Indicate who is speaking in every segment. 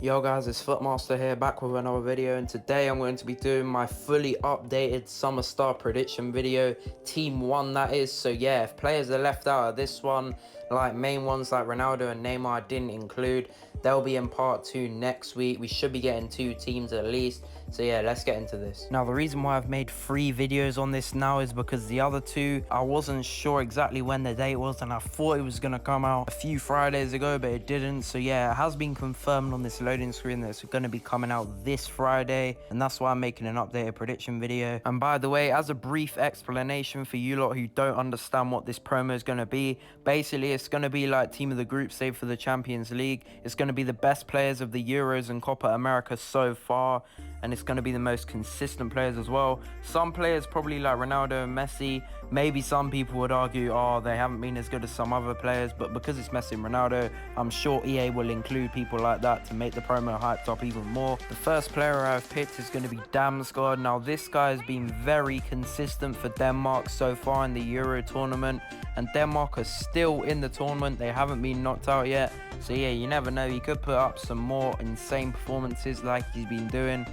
Speaker 1: Yo guys, it's Footmaster here, back with another video, and today I'm going to be doing my fully updated summer star prediction video, team 1 that is. So yeah, if players are left out of this one, like main ones like Ronaldo and Neymar I didn't include, they'll be in part 2 next week. We should be getting 2 teams at least. So yeah, let's get into this. Now the reason why I've made 3 videos on this now is because the other 2, I wasn't sure exactly when the date was, and I thought it was going to come out a few Fridays ago, but it didn't. So yeah, it has been confirmed on this loading screen that it's going to be coming out this Friday, and that's why I'm making an updated prediction video. And by the way, as a brief explanation for you lot who don't understand what this promo is going to be, basically it's going to be like team of the group save for the Champions League. It's going to be the best players of the Euros and Copa America so far, and it's going to be the most consistent players as well. Some players probably like Ronaldo and Messi. Maybe some people would argue, oh, they haven't been as good as some other players, but because it's Messi and Ronaldo, I'm sure EA will include people like that to make the promo hyped up even more. The first player I've picked is going to be Damsgaard. Now this guy has been very consistent for Denmark so far in the Euro tournament, and Denmark are still in the tournament. They haven't been knocked out yet, so yeah, you never know, he could put up some more insane performances like he's been doing.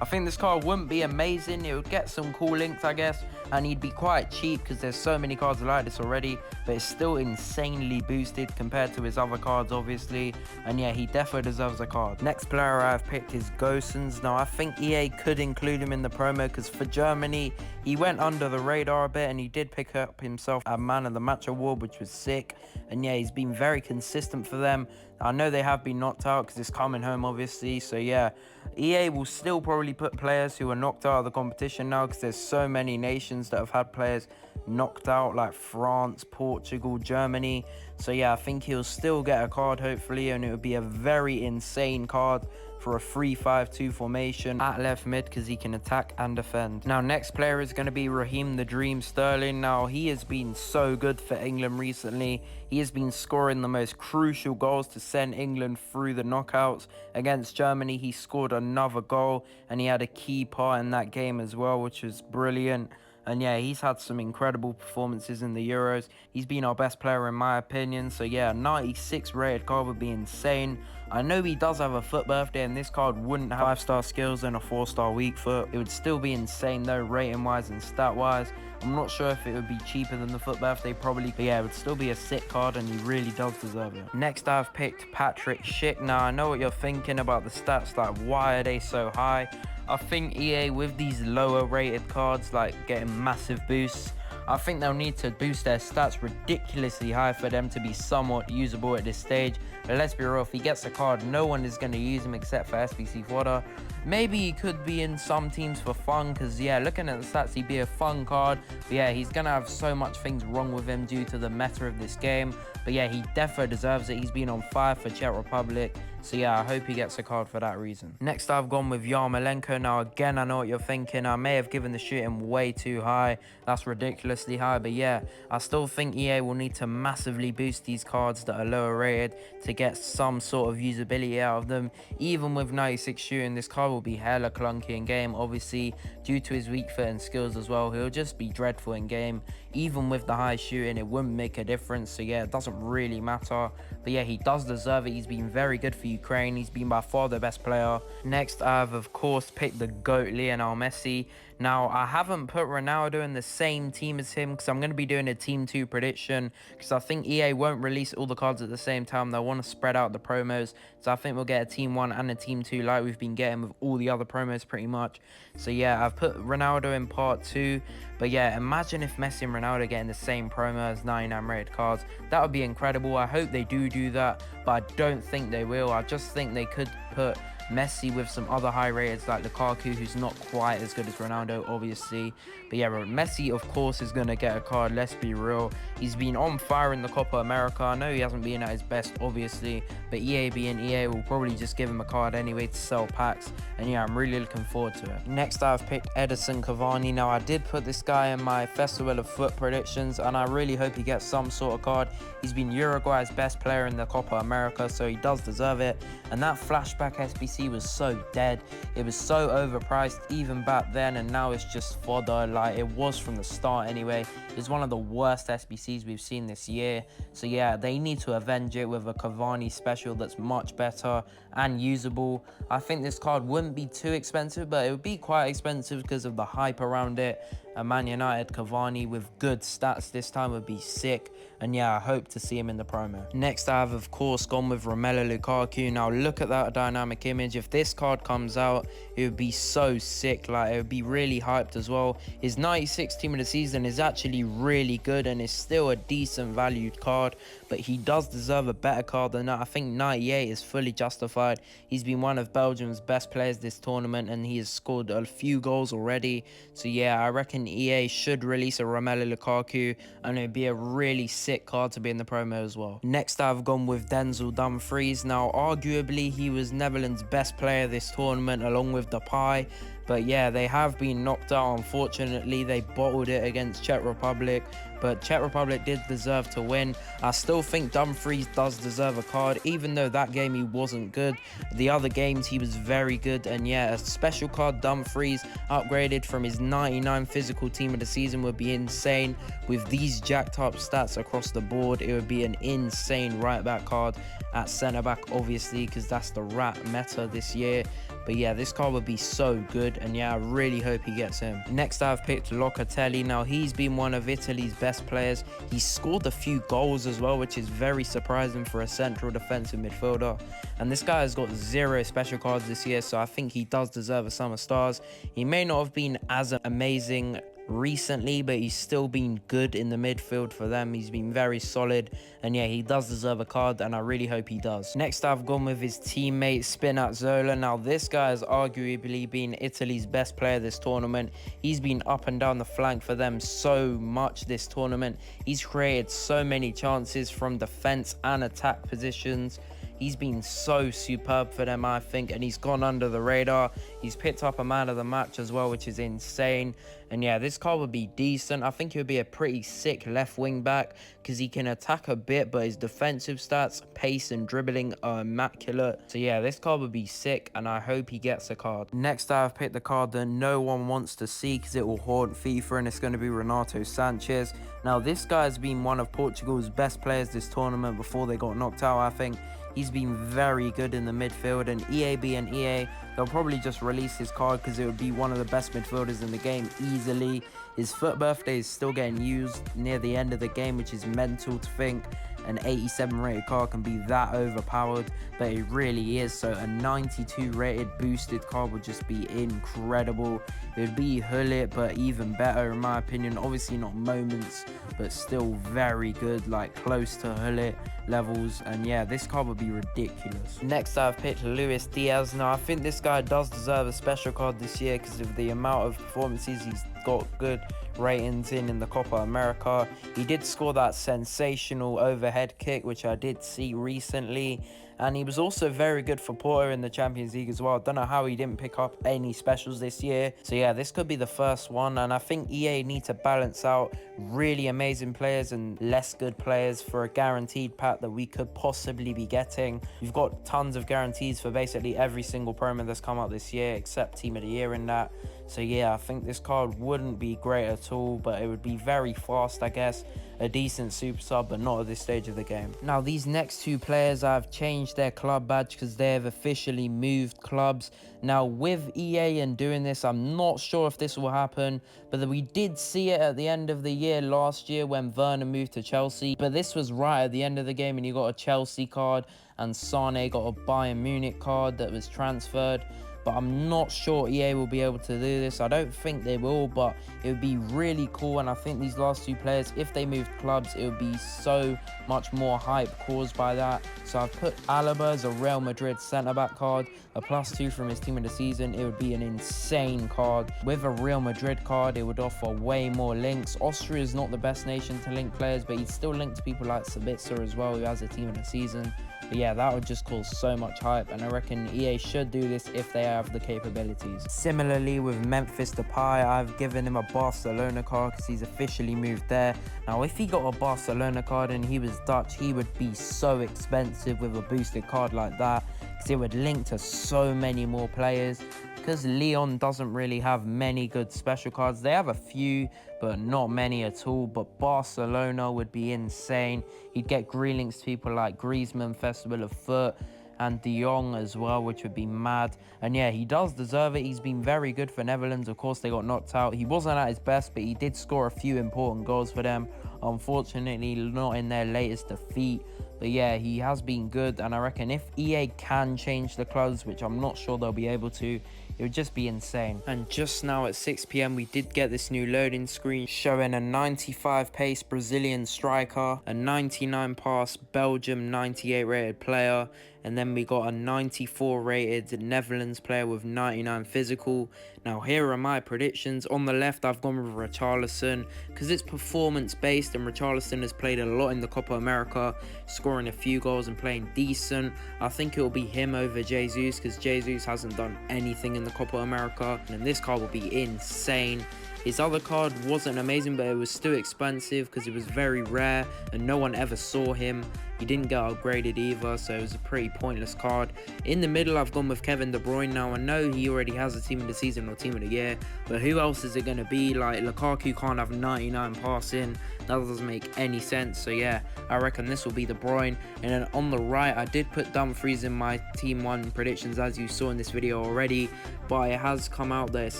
Speaker 1: I think this card wouldn't be amazing. It would get some cool links, I guess, and he'd be quite cheap because there's so many cards like this already, but it's still insanely boosted compared to his other cards, obviously. And yeah, he definitely deserves a card. Next player I've picked is Gosens. Now I think EA could include him in the promo because for Germany, he went under the radar a bit, and he did pick up himself a man of the match award, which was sick. And yeah, he's been very consistent for them. I know they have been knocked out because it's coming home, obviously. So yeah, EA will still probably put players who are knocked out of the competition now because there's so many nations that have had players knocked out, like France, Portugal, Germany. So yeah, I think he'll still get a card hopefully, and it would be a very insane card for a 3-5-2 formation at left mid because he can attack and defend. Now next player is going to be Raheem the Dream Sterling. Now he has been so good for England recently. He has been scoring the most crucial goals to send England through the knockouts. Against Germany, he scored another goal, and he had a key part in that game as well, which was brilliant. And yeah, he's had some incredible performances in the Euros. He's been our best player in my opinion. So yeah, 96 rated card would be insane. I know he does have a foot birthday, and this card wouldn't have 5-star skills and a 4-star weak foot. It would still be insane though, rating wise and stat wise. I'm not sure if it would be cheaper than the foot birthday, probably, but yeah, it would still be a sick card, and he really does deserve it. Next I've picked Patrick Schick. Now I know what you're thinking about the stats, like why are they so high? I think EA, with these lower rated cards, like getting massive boosts, I think they'll need to boost their stats ridiculously high for them to be somewhat usable at this stage. But let's be real, if he gets a card, no one is going to use him except for SBC Fodder. Maybe he could be in some teams for fun, because yeah, looking at the stats, he'd be a fun card. But yeah, he's going to have so much things wrong with him due to the meta of this game. But yeah, he definitely deserves it. He's been on fire for Czech Republic. So yeah, I hope he gets a card for that reason. Next, I've gone with Yarmolenko. Now again, I know what you're thinking. I may have given the shooting way too high. That's ridiculously high. But yeah, I still think EA will need to massively boost these cards that are lower rated to get some sort of usability out of them. Even with 96 shooting, this card will be hella clunky in game. Obviously, due to his weak foot and skills as well, he'll just be dreadful in game. Even with the high shooting, it wouldn't make a difference. So yeah, it doesn't really matter. But yeah, he does deserve it. He's been very good for Ukraine. He's been by far the best player. Next, I've of course picked the GOAT, Lionel Messi. Now, I haven't put Ronaldo in the same team as him because I'm going to be doing a Team 2 prediction, because I think EA won't release all the cards at the same time. They'll want to spread out the promos. So I think we'll get a Team 1 and a Team 2 like we've been getting with all the other promos pretty much. So yeah, I've put Ronaldo in part 2. But yeah, imagine if Messi and Ronaldo get in the same promo as 99 rated cards. That would be incredible. I hope they do that, but I don't think they will. I just think they could put Messi with some other high rateds like Lukaku, who's not quite as good as Ronaldo, obviously. But yeah, Messi, of course, is going to get a card. Let's be real. He's been on fire in the Copa America. I know he hasn't been at his best, obviously, but EA being EA will probably just give him a card anyway to sell packs. And yeah, I'm really looking forward to it. Next, I've picked Edison Cavani. Now, I did put this guy in my Festival of Foot predictions, and I really hope he gets some sort of card. He's been Uruguay's best player in the Copa America America, so he does deserve it. And that flashback SBC was so dead. It was so overpriced even back then, and now it's just fodder. Like, it was from the start anyway. It's one of the worst SBCs we've seen this year. So yeah, they need to avenge it with a Cavani special that's much better and usable. I think this card wouldn't be too expensive, but it would be quite expensive because of the hype around it. A Man United Cavani with good stats this time would be sick, and yeah, I hope to see him in the promo. Next, I have of course gone with Romelu Lukaku. Now look at that dynamic image. If this card comes out, it would be so sick. Like, it would be really hyped as well. His 96 team of the season is actually really good and is still a decent valued card, but he does deserve a better card than that. I think 98 is fully justified. He's been one of Belgium's best players this tournament, and he has scored a few goals already. So yeah, I reckon EA should release a Romelu Lukaku, and it'd be a really sick card to be in the promo as well. Next, I've gone with Denzel Dumfries. Now, arguably, he was Netherlands' best player this tournament along with Depay. But yeah, they have been knocked out. Unfortunately, they bottled it against Czech Republic, but Czech Republic did deserve to win. I still think Dumfries does deserve a card, even though that game he wasn't good. The other games he was very good, and yeah, a special card Dumfries upgraded from his 99 physical team of the season would be insane. With these jacked up stats across the board, it would be an insane right back card. At centre back, obviously, because that's the rat meta this year. But yeah, this card would be so good, and yeah, I really hope he gets him. Next, I've picked Locatelli. Now, he's been one of Italy's best players. He's scored a few goals as well, which is very surprising for a central defensive midfielder. And this guy has got 0 special cards this year, so I think he does deserve a Summer Stars. He may not have been as amazing recently, but he's still been good in the midfield for them. He's been very solid, and yeah, he does deserve a card, and I really hope he does. Next, I've gone with his teammate Spinazzola. Now, this guy has arguably been Italy's best player this tournament. He's been up and down the flank for them so much this tournament. He's created so many chances from defense and attack positions. He's been so superb for them, I think, and he's gone under the radar. He's picked up a man of the match as well, which is insane. And yeah, this card would be decent. I think he would be a pretty sick left wing back because he can attack a bit, but his defensive stats, pace and dribbling are immaculate. So yeah, this card would be sick, and I hope he gets a card. Next, I've picked the card that no one wants to see because it will haunt FIFA, and it's going to be Renato Sanchez. Now, this guy has been one of Portugal's best players this tournament before they got knocked out, I think. He's been very good in the midfield, and EAB and EA, they'll probably just release his card because it would be one of the best midfielders in the game easily. His foot birthday is still getting used near the end of the game, which is mental to think an 87 rated card can be that overpowered, but it really is. So a 92 rated boosted card would just be incredible. It would be Hullet, but even better in my opinion. Obviously not moments, but still very good, like close to Hullet levels. And yeah, this card would be ridiculous. Next, I've picked Luis Diaz. Now, I think this guy does deserve a special card this year because of the amount of performances he's got good ratings in the Copa America. He did score that sensational overhead kick, which I did see recently, and he was also very good for Porto in the Champions League as well. I don't know how he didn't pick up any specials this year. So yeah, this could be the first one, and I think EA need to balance out really amazing players and less good players for a guaranteed pack that we could possibly be getting. We've got tons of guarantees for basically every single promo that's come out this year, except Team of the Year in that. So yeah, I think this card wouldn't be great at all, but it would be very fast, I guess. A decent super sub, but not at this stage of the game. Now, these next two players, I've changed their club badge because they have officially moved clubs. Now, with EA and doing this, I'm not sure if this will happen, but we did see it at the end of the year last year when Werner moved to Chelsea. But this was right at the end of the game, and you got a Chelsea card, and Sane got a Bayern Munich card that was transferred. But I'm not sure EA will be able to do this. I don't think they will, but it would be really cool. And I think these last two players, if they moved clubs, it would be so much more hype caused by that. So I've put Alaba as a Real Madrid centre-back card, a +2 from his team of the season. It would be an insane card. With a Real Madrid card, it would offer way more links. Austria is not the best nation to link players, but he'd still link to people like Sabitzer as well, who has a team of the season. But yeah, that would just cause so much hype, and I reckon EA should do this if they have the capabilities. Similarly with Memphis Depay, I've given him a Barcelona card because he's officially moved there. Now, if he got a Barcelona card and he was Dutch, he would be so expensive with a boosted card like that, because it would link to so many more players. Because Leon doesn't really have many good special cards. They have a few, but not many at all. But Barcelona would be insane. He'd get green links to people like Griezmann, Festival of Foot, and De Jong as well, which would be mad. And yeah, he does deserve it. He's been very good for Netherlands. Of course, they got knocked out. He wasn't at his best, but he did score a few important goals for them. Unfortunately, not in their latest defeat. But yeah, he has been good, and I reckon if EA can change the clubs, which I'm not sure they'll be able to, it would just be insane. And just now at 6 p.m, we did get this new loading screen showing a 95 pace Brazilian striker, a 99 pass Belgium 98 rated player, and then we got a 94 rated Netherlands player with 99 physical. Now here are my predictions. On the left, I've gone with Richarlison because it's performance based, and Richarlison has played a lot in the Copa America, scoring a few goals and playing decent. I think it will be him over Jesus because Jesus hasn't done anything in the Copa America, and this card will be insane. His other card wasn't amazing, but it was still expensive because it was very rare and no one ever saw him. He didn't get upgraded either, so it was a pretty pointless card. In the middle, I've gone with Kevin De Bruyne. Now, I know he already has a team of the season or team of the year, but who else is it going to be? Like, Lukaku can't have 99 passing. That doesn't make any sense. So yeah, I reckon this will be De Bruyne. And then on the right, I did put Dumfries in my Team 1 predictions, as you saw in this video already, but it has come out that it's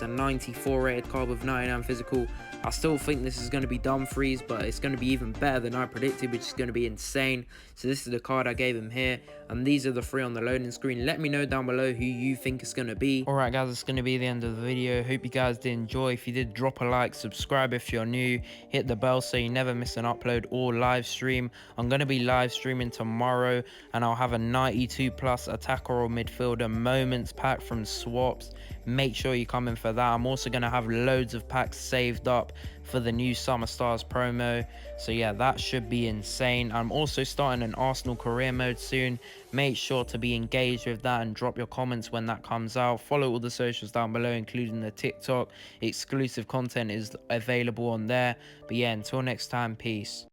Speaker 1: a 94 rated card with 99 physical. I still think this is going to be Dumfries, but it's going to be even better than I predicted, which is going to be insane. So this is the card I gave him here, and these are the three on the loading screen. Let me know down below who you think it's going to be. Alright guys, it's going to be the end of the video. Hope you guys did enjoy. If you did, drop a like, subscribe if you're new, hit the bell so you never miss an upload or live stream. I'm going to be live streaming tomorrow, and I'll have a 92 plus attacker or midfielder moments pack from swaps. Make sure you come in for that. I'm also going to have loads of packs saved up for the new Summer Stars promo, so yeah, that should be insane. I'm also starting an Arsenal career mode soon. Make sure to be engaged with that and drop your comments when that comes out. Follow all the socials down below, including the TikTok. Exclusive content is available on there. But yeah, until next time, peace.